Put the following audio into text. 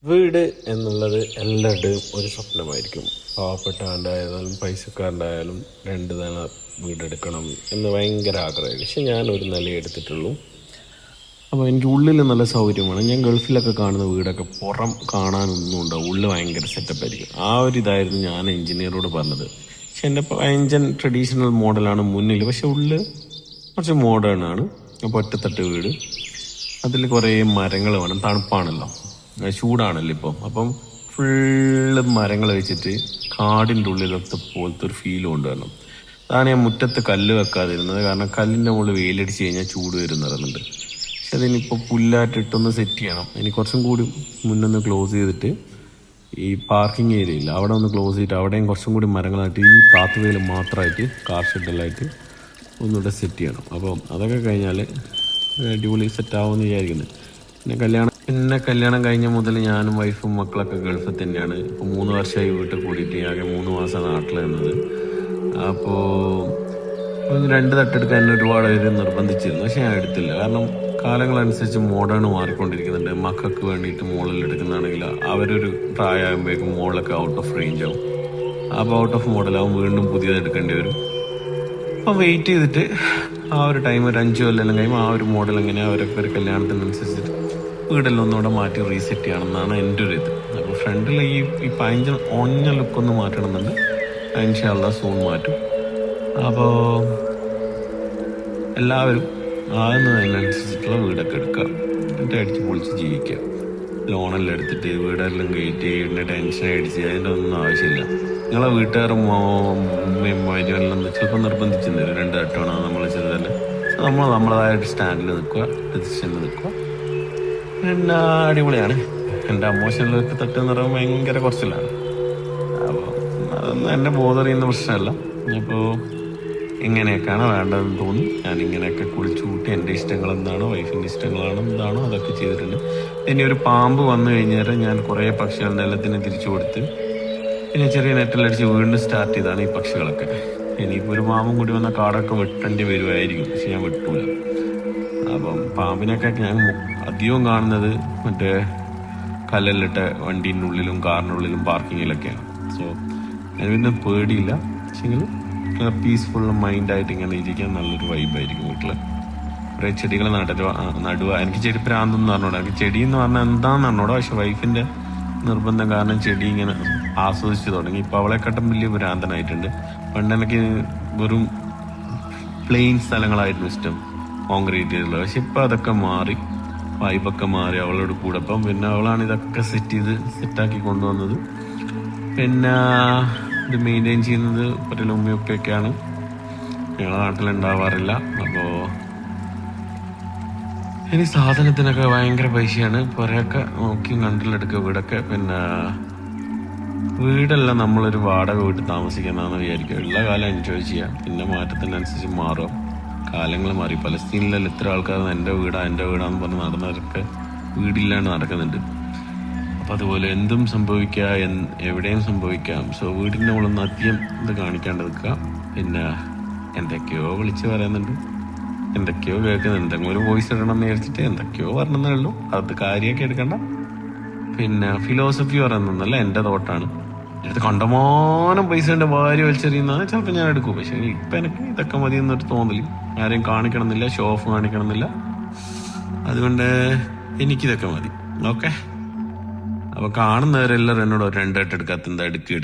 വീട് എന്നുള്ളത് എല്ലാവരുടെയും ഒരു സ്വപ്നമായിരിക്കും. പാവപ്പെട്ടവൻ്റെയായാലും പൈസക്കാരൻ്റെ രണ്ട് നില വീടെടുക്കണം എന്ന് ഭയങ്കര ആഗ്രഹമായിരിക്കും. പക്ഷെ ഞാനൊരു നില എടുത്തിട്ടുള്ളൂ. അപ്പോൾ എനിക്ക് ഉള്ളിൽ നല്ല സൗകര്യമാണ്. ഞാൻ ഗൾഫിലൊക്കെ കാണുന്ന വീടൊക്കെ പുറം കാണാനൊന്നും ഉണ്ടാവും, ഉള്ളിൽ ഭയങ്കര സെറ്റപ്പ് ആയിരിക്കും. ആ ഒരു ഇതായിരുന്നു ഞാൻ എൻജിനീയറോട് പറഞ്ഞത്. പക്ഷെ എൻ്റെ പഴഞ്ചൻ ട്രഡീഷണൽ മോഡലാണ് മുന്നിൽ, പക്ഷെ ഉള്ളിൽ കുറച്ച് മോഡേൺ ആണ്. അപ്പോൾ ഒറ്റത്തട്ട് വീട്, അതിൽ കുറേ മരങ്ങൾ വേണം. തണുപ്പാണല്ലോ, ചൂടാണല്ലോ ഇപ്പം. അപ്പം ഫുള്ള് മരങ്ങൾ വെച്ചിട്ട് കാടിൻ്റെ ഉള്ളിലൊക്കെ പോലത്തെ ഒരു ഫീൽ കൊണ്ടുവരണം. അതാണ് ഞാൻ മുറ്റത്ത് കല്ല് വെക്കാതിരുന്നത്. കാരണം കല്ലിൻ്റെ മുകളിൽ വെയിലടിച്ച് കഴിഞ്ഞാൽ ചൂട് വരുന്നുണ്ട്. പക്ഷെ അതിനിപ്പോൾ പുല്ലായിട്ടിട്ടൊന്ന് സെറ്റ് ചെയ്യണം. ഇനി കുറച്ചും കൂടി മുന്നൊന്ന് ക്ലോസ് ചെയ്തിട്ട് ഈ പാർക്കിംഗ് ഏരിയ ഇല്ല, അവിടെ ഒന്ന് ക്ലോസ് ചെയ്തിട്ട് അവിടെയും കുറച്ചും കൂടി മരങ്ങളായിട്ട് ഈ പാത്ത് വേയിൽ മാത്രമായിട്ട് കാർ ഷെഡെല്ലായിട്ട് ഒന്നുകൂടെ സെറ്റ് ചെയ്യണം. അപ്പം അതൊക്കെ കഴിഞ്ഞാൽ അടിപൊളി സെറ്റാവുമെന്ന് വിചാരിക്കുന്നത്. പിന്നെ കല്യാണം കഴിഞ്ഞ മുതൽ ഞാനും വൈഫും മക്കളൊക്കെ ഗൾഫിൽ തന്നെയാണ്. ഇപ്പോൾ 3 വർഷമായി വീട്ടിൽ കൂടിയിട്ട്, ആകെ 3 മാസം നാട്ടിൽ നിന്നത്. അപ്പോൾ 2 തട്ടെടുക്കാൻ എന്നെ ഒരുപാട് പേര് നിർബന്ധിച്ചിരുന്നു, പക്ഷെ ഞാൻ എടുത്തില്ല. കാരണം കാലങ്ങളനുസരിച്ച് മോഡേൺ മാറിക്കൊണ്ടിരിക്കുന്നുണ്ട്. മക്കൾക്ക് വേണ്ടിയിട്ട് മോളിൽ എടുക്കുന്നതാണെങ്കിൽ അവരൊരു പ്രായമാകുമ്പോഴേക്കും മോളിലൊക്കെ ഔട്ട് ഓഫ് റേഞ്ച് ആവും. അപ്പോൾ ഔട്ട് ഓഫ് മോഡലാവും, വീണ്ടും പുതിയത് എടുക്കേണ്ടി വരും. അപ്പം വെയിറ്റ് ചെയ്തിട്ട് ആ ഒരു ടൈം ഒരു 5 കൊല്ലം കഴിയുമ്പോൾ ആ ഒരു മോഡൽ എങ്ങനെ അവരൊക്കെ ഒരു കല്യാണത്തിനനുസരിച്ചിട്ട് വീടെല്ലാം ഒന്നുകൂടെ മാറ്റി റീസെറ്റ് ചെയ്യണം എന്നാണ് എൻ്റെ ഒരു ഇത്. അപ്പോൾ ഫ്രണ്ടിൽ ഈ പഴഞ്ചൻ ഒഞ്ഞ ലുക്കൊന്ന് മാറ്റണമെന്നുണ്ട്. ഇൻഷാ അല്ലാഹ് സൂൺ മാറ്റും. അപ്പോൾ എല്ലാവരും അതിനനുസരിച്ചിട്ടുള്ള വീടൊക്കെ എടുക്കുക, എന്നിട്ട് അടിച്ച് പൊളിച്ച് ജീവിക്കുക. ലോണെല്ലാം എടുത്തിട്ട് വീടെല്ലാം കയറ്റി ഇതിൻ്റെ ടെൻഷൻ അടിച്ച് അതിൻ്റെ ഒന്നും ആവശ്യമില്ല. നിങ്ങളെ വീട്ടുകാരും ഉമ്മയും മരുമെല്ലാം ചിലപ്പോൾ നിർബന്ധിച്ചു തരും 2 തട്ടമാണ് നമ്മൾ ചെറുതല്ല. നമ്മൾ നമ്മളതായിട്ട് സ്റ്റാൻഡിൽ നിൽക്കുക, പൊസിഷനിൽ നിൽക്കുക. പിന്നെ അടിപൊളിയാണ്. എൻ്റെ അമ്മോഷനിലൊക്കെ തട്ടെന്ന് പറയുമ്പോൾ ഭയങ്കര കുറച്ചിലാണ്. അപ്പോൾ അതൊന്നും എന്നെ ബോധറിയുന്ന പ്രശ്നമല്ല. ഇപ്പോൾ ഇങ്ങനെയൊക്കെയാണ് വേണ്ടതെന്ന് തോന്നി ഞാൻ ഇങ്ങനെയൊക്കെ കുളിച്ചു കൂട്ടി എൻ്റെ ഇഷ്ടങ്ങൾ എന്താണോ വൈഫിൻ്റെ ഇഷ്ടങ്ങളാണോ എന്താണോ അതൊക്കെ ചെയ്തിട്ടുണ്ട്. ഇനി ഒരു പാമ്പ് വന്നു കഴിഞ്ഞാൽ ഞാൻ കുറേ പക്ഷികൾ നിലത്തിന് തിരിച്ചു കൊടുത്ത് പിന്നെ ചെറിയ നെറ്റിലടിച്ച് വീണ്ടും സ്റ്റാർട്ട് ചെയ്താണ് ഈ പക്ഷികളൊക്കെ. ഇനിയിപ്പോൾ ഒരു പാമ്പും കൂടി വന്ന കാടൊക്കെ വെട്ടേണ്ടി വരുമായിരിക്കും, പക്ഷെ ഞാൻ വെട്ടൂല. അപ്പം പാമ്പിനൊക്കെ ഞാൻ അധികവും കാണുന്നത് മറ്റേ കല്ലെല്ലിട്ട വണ്ടീൻ്റെ ഉള്ളിലും കാറിനുള്ളിലും പാർക്കിങ്ങിലൊക്കെയാണ്. സോ ഞാൻ പിന്നെ പേടിയില്ല. പക്ഷെങ്കിൽ പീസ്ഫുൾ മൈൻഡായിട്ട് ഇങ്ങനെ ഇരിക്കാൻ നല്ലൊരു വൈബായിരിക്കും. വീട്ടിൽ കുറേ ചെടികൾ നടുക. എനിക്ക് ചെടി പ്രാന്തെന്ന് പറഞ്ഞോടാ, എനിക്ക് ചെടി എന്ന് പറഞ്ഞാൽ എന്താണെന്ന് പറഞ്ഞോടാ. പക്ഷെ വൈഫിൻ്റെ നിർബന്ധം കാരണം ചെടി ഇങ്ങനെ ആസ്വദിച്ച് തുടങ്ങി. ഇപ്പോൾ അവളെക്കാട്ടും വലിയ ഭ്രാന്തനായിട്ടുണ്ട്. പണ്ടെനിക്ക് വെറും പ്ലെയിൻ സ്ഥലങ്ങളായിരുന്നു ഇഷ്ടം, കോൺക്രീറ്റ് ചെയ്തുള്ളത്. പക്ഷെ ഇപ്പം അതൊക്കെ മാറി, വൈബൊക്കെ മാറി അവളോട് കൂടെ. അപ്പം പിന്നെ അവളാണ് ഇതൊക്കെ സെറ്റാക്കി കൊണ്ടുവന്നത്. പിന്നെ ഇത് മെയിൻറ്റെയിൻ ചെയ്യുന്നത് പറ്റില്ല ഉമ്മയൊക്കെയാണ്. ഞങ്ങളെ നാട്ടിലുണ്ടാവാറില്ല. അപ്പോൾ ഇനി സാധനത്തിനൊക്കെ ഭയങ്കര പൈസയാണ്. കുറേയൊക്കെ നോക്കി കണ്ടിലെടുക്കുക വീടൊക്കെ. പിന്നെ വീടെല്ലാം നമ്മളൊരു വാടക വീട്ടിൽ താമസിക്കുന്നതാണെന്ന് വിചാരിക്കുക. ഉള്ള കാലം എൻജോയ് ചെയ്യാം, പിന്നെ മാറ്റത്തിനനുസരിച്ച് മാറും. കാലങ്ങൾ മാറി. പലസ്തീനിലെല്ലാം ഇത്ര ആൾക്കാർ എൻ്റെ വീടാന്ന് പറഞ്ഞ് നടന്നവരൊക്കെ വീടില്ലാണ്ട് നടക്കുന്നുണ്ട്. അപ്പം അതുപോലെ എന്തും സംഭവിക്കാം, എവിടെയും സംഭവിക്കാം. സോ വീടിൻ്റെ മുകളിൽ അധികം ഇത് കാണിക്കാണ്ട് നിൽക്കുക. പിന്നെ എന്തൊക്കെയോ വിളിച്ച് പറയുന്നുണ്ട്, എന്തൊക്കെയോ കേൾക്കുന്നുണ്ട്. എന്തെങ്കിലും ഒരു വോയിസ് ഇടണം എന്ന് വിചാരിച്ചിട്ട് എന്തൊക്കെയോ പറഞ്ഞതേ ഉള്ളൂ, അത് കാര്യമൊക്കെ എടുക്കണ്ട. പിന്നെ ഫിലോസഫി പറയുന്നതല്ല, എൻ്റെ തോട്ടാണ്. എടുത്ത് കണ്ടമാനം പൈസ ഉണ്ട് ഭാര്യ വലിച്ചെറിയുന്നതാണ് ചിലപ്പോൾ ഞാൻ എടുക്കും. പക്ഷെ ഇപ്പം എനിക്ക് ഇതൊക്കെ മതി എന്നൊരു തോന്നല്. ആരെയും കാണിക്കണമെന്നില്ല, ഷോ ഓഫ് കാണിക്കണമെന്നില്ല. അതുകൊണ്ട് എനിക്കിതൊക്കെ മതി. ഓക്കെ. അപ്പോൾ കാണുന്നവരെല്ലാവരും എന്നോട് 2 തട്ട് എടുക്കാത്ത എന്താ എടുക്കുക